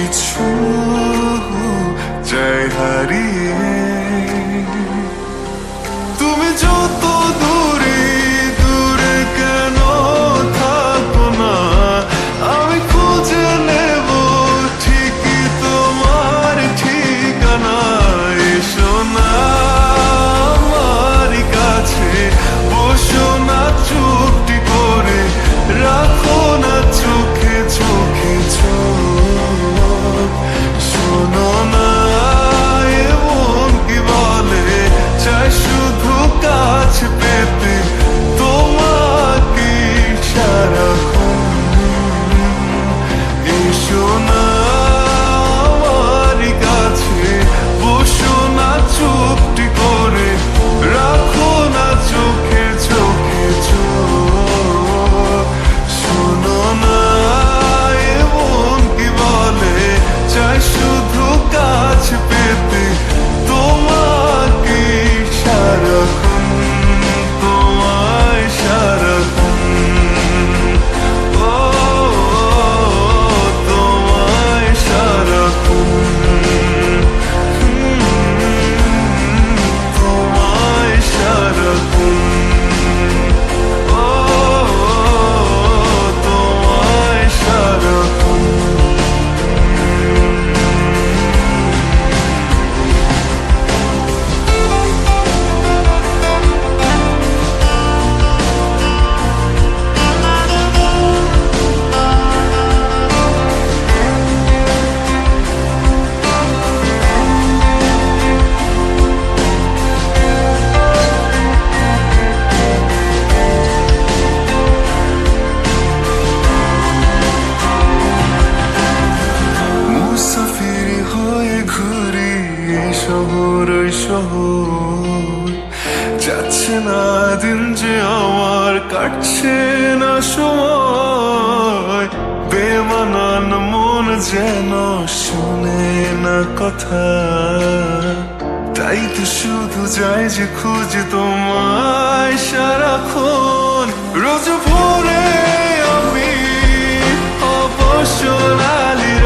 কিছু যায় হারিয়ে। তুমি যত দূরে দূরে কেন থাকো না, আমি খুঁজে নেব ঠিকই তোমার ঠিকানা। এসো না আমার কাছে, বসো না চুপটি করে, রাখো না চোখে চোখে চোখ। শোনো না এমন কি বলে, চাই শুধু কাছ পেতে তোমাকে সারাক্ষণ। এসো না আমার কাছে, বসো না চুপটি করে, রাখো না চোখে চোখে চোখ। শোনো না এমন কি বলে, চাই শুধু কাছ পেতে তোমাকে সারাক্ষণ, তোমায় সারাক্ষণ। ও তোমায় সারাক্ষণ, তোমায় সারাক্ষণ। ও তোমায় সারাক্ষণ। মুসাফির হয়ে ঘুরি এই শহর ওই শহর, যাচ্ছে না দিন যে আমার, কাটছে না সময়। বেমানান মন যেন শোনে না কথা, তাই তো শুধু যাই যে খুঁজে তোমায় সারাক্ষণ। রোজ ভোরে আমি অবসর আলির